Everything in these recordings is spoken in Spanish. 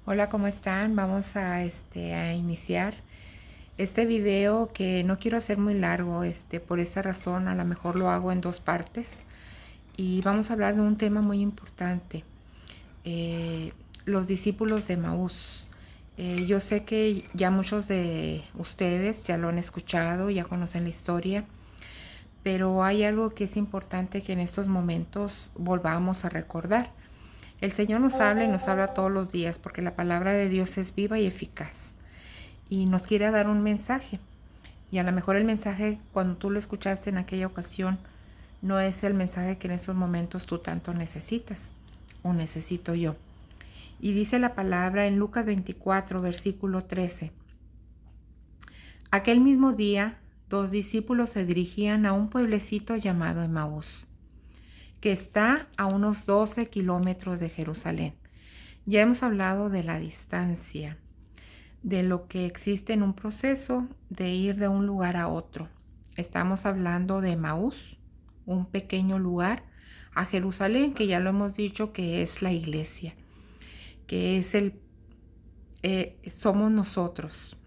Hola, ¿cómo están? Vamos a iniciar este video que no quiero hacer muy largo, por esa razón a lo mejor lo hago en dos partes y vamos a hablar de un tema muy importante, eh, los discípulos de Maús. Yo sé que ya muchos de ustedes ya lo han escuchado, ya conocen la historia, pero hay algo que es importante que en estos momentos volvamos a recordar. El Señor nos habla y nos habla todos los días porque la palabra de Dios es viva y eficaz y nos quiere dar un mensaje. Y a lo mejor el mensaje cuando tú lo escuchaste en aquella ocasión no es el mensaje que en esos momentos tú tanto necesitas o necesito yo. Y dice la palabra en Lucas 24, versículo 13. Aquel mismo día, dos discípulos se dirigían a un pueblecito llamado Emaús, que está a unos 12 kilómetros de Jerusalén. Ya hemos hablado de la distancia, de lo que existe en un proceso de ir de un lugar a otro. Estamos hablando de Emaús, un pequeño lugar, a Jerusalén, que ya lo hemos dicho que es la iglesia, que es somos nosotros.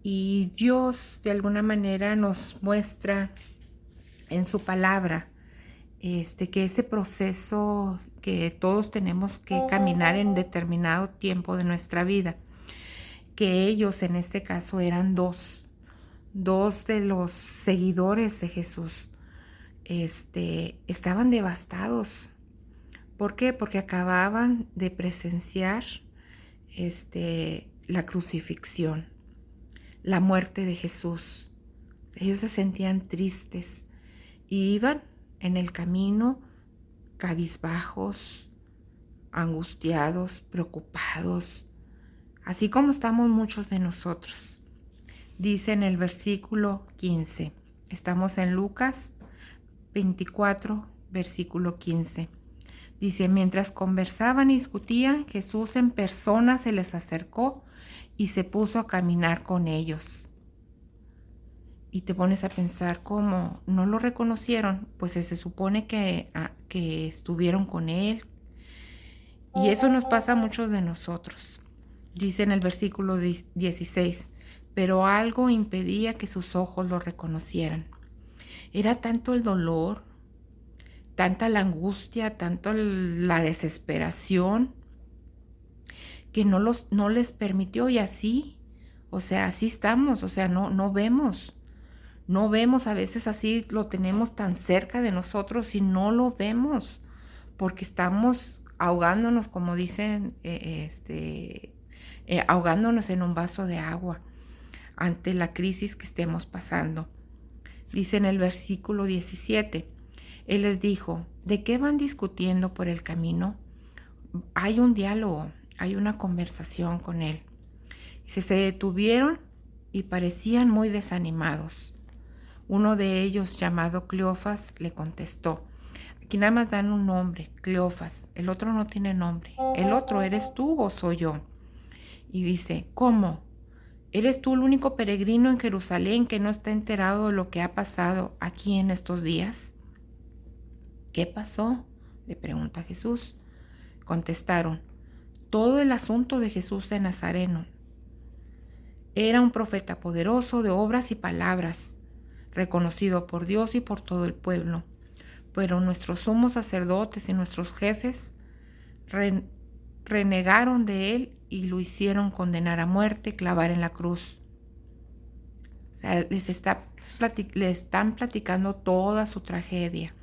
Y Dios de alguna manera nos muestra en su palabra que ese proceso que todos tenemos que caminar en determinado tiempo de nuestra vida, que ellos en este caso eran dos de los seguidores de Jesús, estaban devastados. ¿Por qué? Porque acababan de presenciar la crucifixión, la muerte de Jesús. Ellos se sentían tristes y iban en el camino cabizbajos, angustiados, preocupados, así como estamos muchos de nosotros. Dice en el versículo 15, estamos en Lucas 24, versículo 15. Dice, mientras conversaban y discutían, Jesús en persona se les acercó y se puso a caminar con ellos. Y te pones a pensar, ¿cómo no lo reconocieron? Pues se supone que estuvieron con él. Y eso nos pasa a muchos de nosotros. Dice en el versículo 16, pero algo impedía que sus ojos lo reconocieran. Era tanto el dolor, tanta la angustia, tanto la desesperación, que no les permitió, y así, así estamos, no vemos. No vemos, a veces así lo tenemos tan cerca de nosotros y no lo vemos, porque estamos ahogándonos, como dicen, ahogándonos en un vaso de agua ante la crisis que estemos pasando. Dice en el versículo 17, Él les dijo, ¿de qué van discutiendo por el camino? Hay un diálogo, hay una conversación con Él. Se detuvieron y parecían muy desanimados. Uno de ellos, llamado Cleofas, le contestó. Aquí nada más dan un nombre, Cleofas. El otro no tiene nombre. El otro, ¿eres tú o soy yo? Y dice, ¿cómo? ¿Eres tú el único peregrino en Jerusalén que no está enterado de lo que ha pasado aquí en estos días? ¿Qué pasó?, le pregunta Jesús. Contestaron, todo el asunto de Jesús de Nazareno. Era un profeta poderoso de obras y palabras, reconocido por Dios y por todo el pueblo. Pero nuestros sumos sacerdotes y nuestros jefes renegaron de él y lo hicieron condenar a muerte, clavar en la cruz. O sea, les están platicando toda su tragedia.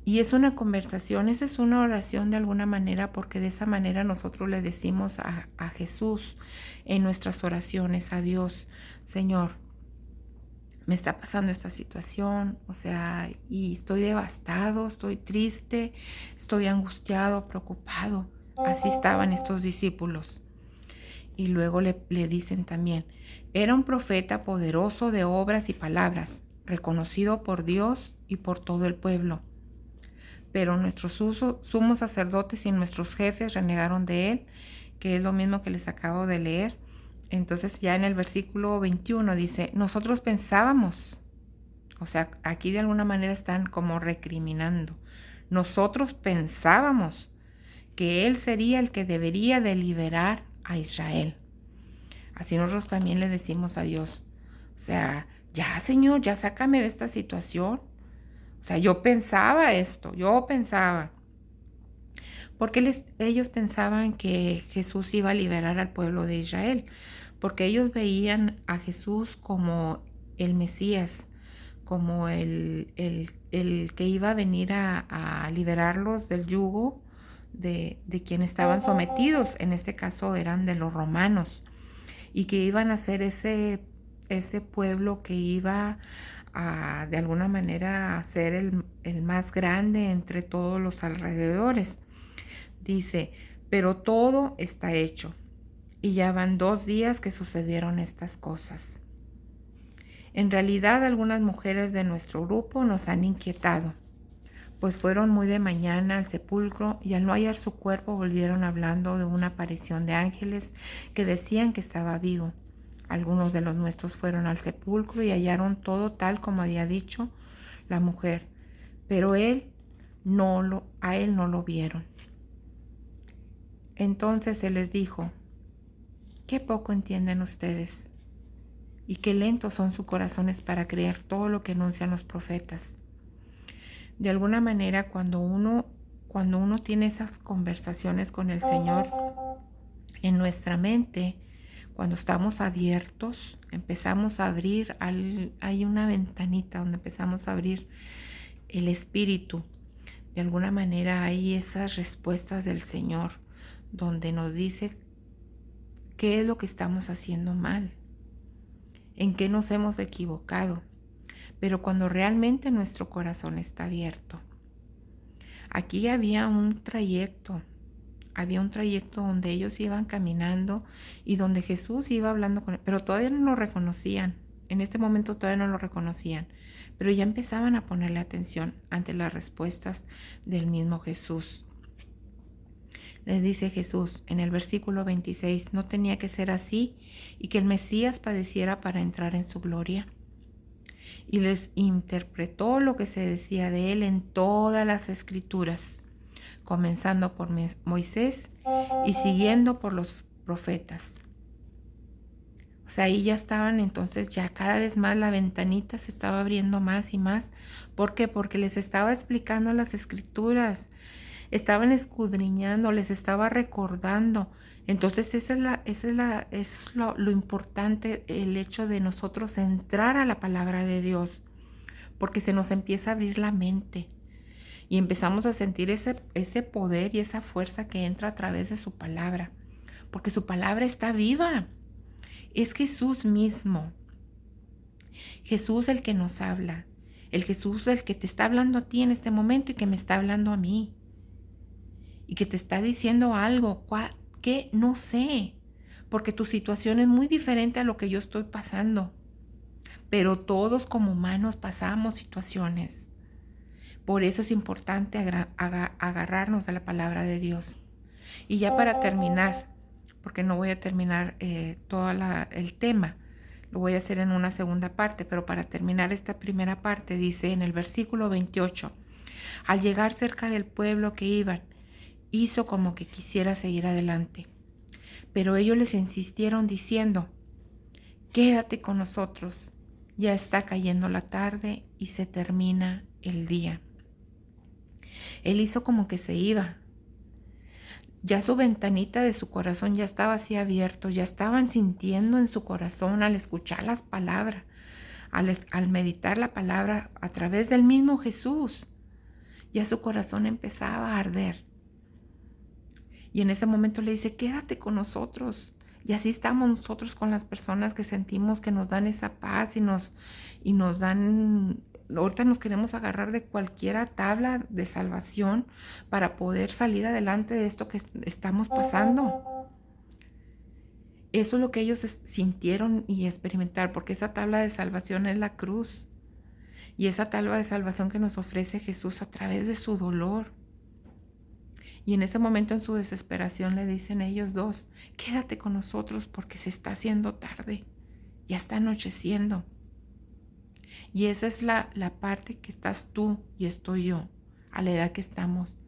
Y es una conversación, esa es una oración de alguna manera, porque de esa manera nosotros le decimos a Jesús en nuestras oraciones, a Dios, Señor, me está pasando esta situación, y estoy devastado, estoy triste, estoy angustiado, preocupado. Así estaban estos discípulos. Y luego le dicen también, era un profeta poderoso de obras y palabras, reconocido por Dios y por todo el pueblo. Pero nuestros sumos sacerdotes y nuestros jefes renegaron de él, que es lo mismo que les acabo de leer. Entonces ya en el versículo 21 dice, nosotros pensábamos, aquí de alguna manera están como recriminando, nosotros pensábamos que Él sería el que debería de liberar a Israel. Así nosotros también le decimos a Dios, o sea, ya Señor, ya sácame de esta situación. O sea, yo pensaba esto, porque ellos pensaban que Jesús iba a liberar al pueblo de Israel, porque ellos veían a Jesús como el Mesías, como el que iba a venir a liberarlos del yugo de quienes estaban sometidos, en este caso eran de los romanos, y que iban a ser ese pueblo que iba a, de alguna manera, a ser el más grande entre todos los alrededores. Dice, pero todo está hecho, y ya van 2 días que sucedieron estas cosas. En realidad, algunas mujeres de nuestro grupo nos han inquietado, pues fueron muy de mañana al sepulcro y al no hallar su cuerpo volvieron hablando de una aparición de ángeles que decían que estaba vivo. Algunos de los nuestros fueron al sepulcro y hallaron todo tal como había dicho la mujer, pero a él no lo vieron. Entonces se les dijo, qué poco entienden ustedes y qué lentos son sus corazones para creer todo lo que anuncian los profetas. De alguna manera, cuando uno tiene esas conversaciones con el Señor en nuestra mente, cuando estamos abiertos, empezamos a abrir, hay una ventanita donde empezamos a abrir el espíritu. De alguna manera hay esas respuestas del Señor donde nos dice qué es lo que estamos haciendo mal, en qué nos hemos equivocado, pero cuando realmente nuestro corazón está abierto. Aquí había un trayecto donde ellos iban caminando y donde Jesús iba hablando con él, pero todavía no lo reconocían. En este momento todavía no lo reconocían, pero ya empezaban a ponerle atención ante las respuestas del mismo Jesús. Les dice Jesús en el versículo 26, no tenía que ser así y que el Mesías padeciera para entrar en su gloria. Y les interpretó lo que se decía de él en todas las escrituras, comenzando por Moisés y siguiendo por los profetas. O sea, ahí ya estaban, entonces ya cada vez más la ventanita se estaba abriendo más y más. ¿Por qué? Porque les estaba explicando las escrituras, estaban escudriñando, les estaba recordando. Entonces eso es lo importante, el hecho de nosotros entrar a la palabra de Dios, porque se nos empieza a abrir la mente y empezamos a sentir ese poder y esa fuerza que entra a través de su palabra, porque su palabra está viva. Es Jesús mismo, Jesús el que nos habla, el Jesús el que te está hablando a ti en este momento y que me está hablando a mí. Y que te está diciendo algo que no sé, porque tu situación es muy diferente a lo que yo estoy pasando. Pero todos como humanos pasamos situaciones. Por eso es importante agarrarnos de la palabra de Dios. Y ya para terminar, porque no voy a terminar todo el tema, lo voy a hacer en una segunda parte, pero para terminar esta primera parte dice en el versículo 28, al llegar cerca del pueblo que iban, hizo como que quisiera seguir adelante, pero ellos les insistieron diciendo, quédate con nosotros, ya está cayendo la tarde y se termina el día. Él hizo como que se iba. Ya su ventanita de su corazón ya estaba así abierto, ya estaban sintiendo en su corazón al escuchar las palabras, al meditar la palabra a través del mismo Jesús. Ya su corazón empezaba a arder. Y en ese momento le dice, quédate con nosotros. Y así estamos nosotros con las personas que sentimos que nos dan esa paz y nos dan, ahorita nos queremos agarrar de cualquier tabla de salvación para poder salir adelante de esto que estamos pasando. Eso es lo que ellos sintieron y experimentaron, porque esa tabla de salvación es la cruz. Y esa tabla de salvación que nos ofrece Jesús a través de su dolor. Y en ese momento, en su desesperación, le dicen ellos dos, quédate con nosotros porque se está haciendo tarde, ya está anocheciendo. Y esa es la parte que estás tú y estoy yo, a la edad que estamos.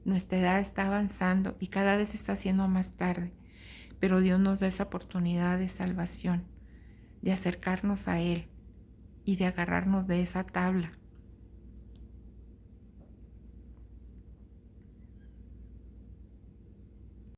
Nuestra edad está avanzando y cada vez está haciendo más tarde, pero Dios nos da esa oportunidad de salvación, de acercarnos a Él y de agarrarnos de esa tabla